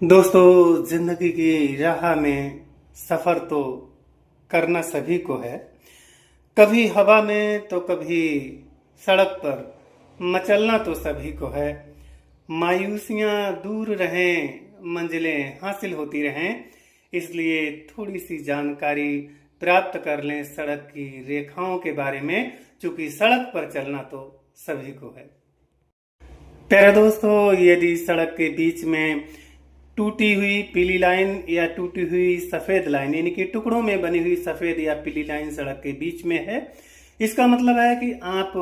दोस्तों, जिंदगी की राह में सफर तो करना सभी को है। कभी हवा में तो कभी सड़क पर मचलना तो सभी को है। मायूसियां दूर रहें, मंजिलें हासिल होती रहें, इसलिए थोड़ी सी जानकारी प्राप्त कर लें सड़क की रेखाओं के बारे में, क्योंकि सड़क पर चलना तो सभी को है। प्यारे दोस्तों, यदि सड़क के बीच में टूटी हुई पीली लाइन या टूटी हुई सफेद लाइन यानी कि टुकड़ों में बनी हुई सफेद या पीली लाइन सड़क के बीच में है, इसका मतलब है कि आप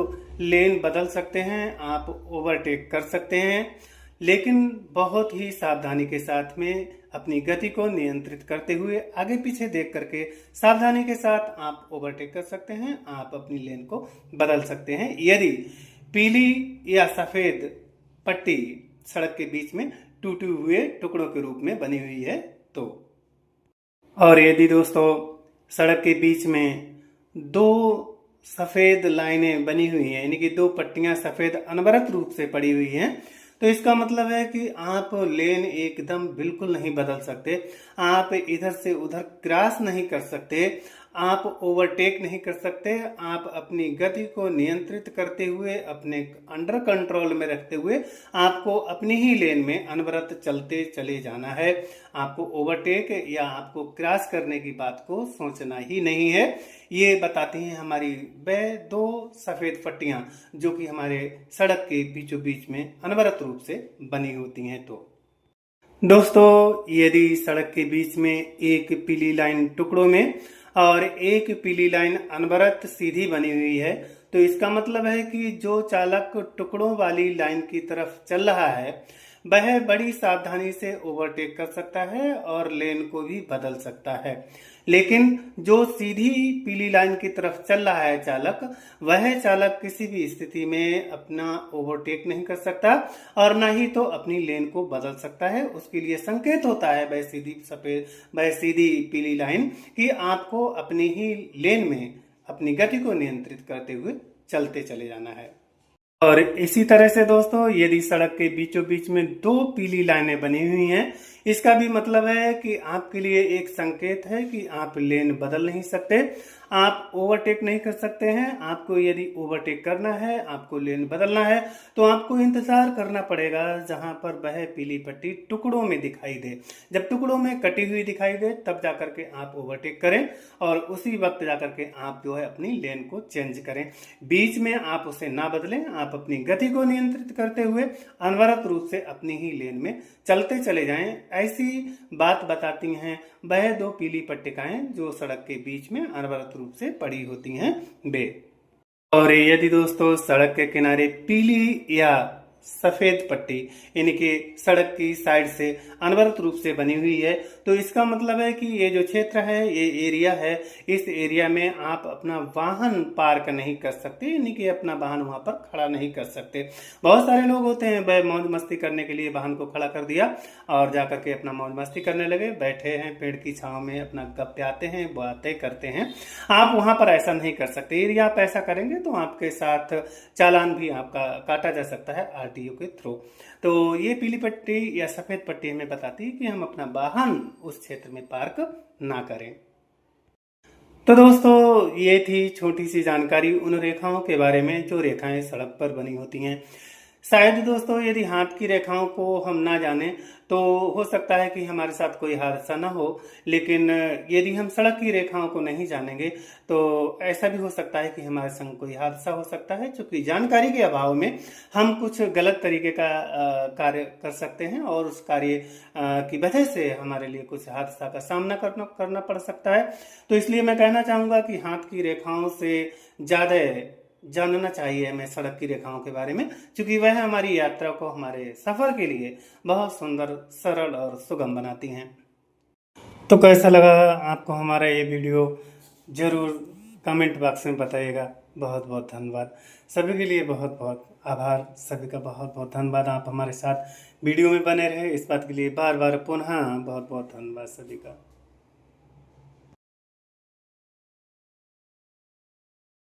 लेन बदल सकते हैं, आप ओवरटेक कर सकते हैं, लेकिन बहुत ही सावधानी के साथ में अपनी गति को नियंत्रित करते हुए आगे पीछे देख करके सावधानी के साथ आप ओवरटेक कर सकते हैं, आप अपनी लेन को बदल सकते हैं यदि पीली या सफेद पट्टी सड़क के बीच में टूटे हुए टुकड़ों के रूप में बनी हुई है तो। और यदि दोस्तों सड़क के बीच में दो सफेद लाइनें बनी हुई हैं यानी कि दो पट्टियां सफेद अनवरत रूप से पड़ी हुई हैं, तो इसका मतलब है कि आप लेन एकदम बिल्कुल नहीं बदल सकते, आप इधर से उधर क्रॉस नहीं कर सकते, आप ओवरटेक नहीं कर सकते, आप अपनी गति को नियंत्रित करते हुए अपने अंडर कंट्रोल में रखते हुए आपको अपनी ही लेन में अनवरत चलते चले जाना है। आपको ओवरटेक या आपको क्रॉस करने की बात को सोचना ही नहीं है। ये बताती हैं हमारी वह दो सफेद पट्टियां जो कि हमारे सड़क के बीचों बीच में अनवरत रूप से बनी होती हैं। तो दोस्तों, यदि सड़क के बीच में एक पीली लाइन टुकड़ों में और एक पीली लाइन अनवरत सीधी बनी हुई है, तो इसका मतलब है कि जो चालक टुकड़ों वाली लाइन की तरफ चल रहा है वह बड़ी सावधानी से ओवरटेक कर सकता है और लेन को भी बदल सकता है, लेकिन जो सीधी पीली लाइन की तरफ चल रहा है चालक, वह चालक किसी भी स्थिति में अपना ओवरटेक नहीं कर सकता और ना ही तो अपनी लेन को बदल सकता है। उसके लिए संकेत होता है वह सीधी पीली लाइन कि आपको अपनी ही लेन में अपनी गति को नियंत्रित करते हुए चलते चले जाना है। और इसी तरह से दोस्तों, यदि सड़क के बीचों बीच में दो पीली लाइनें बनी हुई हैं, इसका भी मतलब है कि आपके लिए एक संकेत है कि आप लेन बदल नहीं सकते, आप ओवरटेक नहीं कर सकते हैं। आपको यदि ओवरटेक करना है, आपको लेन बदलना है, तो आपको इंतजार करना पड़ेगा जहां पर वह पीली पट्टी टुकड़ों में दिखाई दे। जब टुकड़ों में कटी हुई दिखाई दे तब जाकर के आप ओवरटेक करें और उसी वक्त जाकर के आप जो है अपनी लेन को चेंज करें। बीच में आप उसे ना बदलें, आप अपनी गति को नियंत्रित करते हुए अनवरत रूप से अपनी ही लेन में चलते चले जाएं। ऐसी बात बताती हैं वह दो पीली पट्टिकाएं जो सड़क के बीच में अनवरत रूप से पड़ी होती हैं वे। और यदि दोस्तों सड़क के किनारे पीली या सफेद पट्टी यानी कि सड़क की साइड से अनवरत रूप से बनी हुई है, तो इसका मतलब है कि ये जो क्षेत्र है, ये एरिया है, इस एरिया में आप अपना वाहन पार्क नहीं कर सकते, यानी कि अपना वाहन वहां पर खड़ा नहीं कर सकते। बहुत सारे लोग होते हैं वह मौज मस्ती करने के लिए वाहन को खड़ा कर दिया और जाकर के अपना मौज मस्ती करने लगे, बैठे हैं पेड़ की छांव में, अपना गप्याते हैं, बातें करते हैं। आप वहां पर ऐसा नहीं कर सकते। यदि आप ऐसा करेंगे तो आपके साथ चालान भी आपका काटा जा सकता है आरटीओ के थ्रू। तो ये पीली पट्टी या सफेद पट्टी हमें बताती है कि हम अपना वाहन उस क्षेत्र में पार्क ना करें। तो दोस्तों, ये थी छोटी सी जानकारी उन रेखाओं के बारे में जो रेखाएं सड़क पर बनी होती हैं। शायद दोस्तों यदि हाथ की रेखाओं को हम ना जानें तो हो सकता है कि हमारे साथ कोई हादसा ना हो, लेकिन यदि हम सड़क की रेखाओं को नहीं जानेंगे तो ऐसा भी हो सकता है कि हमारे संग कोई हादसा हो सकता है, क्योंकि जानकारी के अभाव में हम कुछ गलत तरीके का कार्य कर सकते हैं और उस कार्य की वजह से हमारे लिए कुछ हादसा का सामना करना पड़ सकता है। तो इसलिए मैं कहना चाहूँगा कि हाथ की रेखाओं से ज़्यादा जानना चाहिए हमें सड़क की रेखाओं के बारे में, क्योंकि वह हमारी यात्रा को, हमारे सफर के लिए बहुत सुंदर, सरल और सुगम बनाती हैं। तो कैसा लगा आपको हमारा ये वीडियो, जरूर कमेंट बॉक्स में बताइएगा। बहुत बहुत धन्यवाद सभी के लिए, बहुत बहुत आभार सभी का, बहुत बहुत धन्यवाद। आप हमारे साथ वीडियो में बने रहे, इस बात के लिए बार बार पुनः बहुत बहुत धन्यवाद सभी का।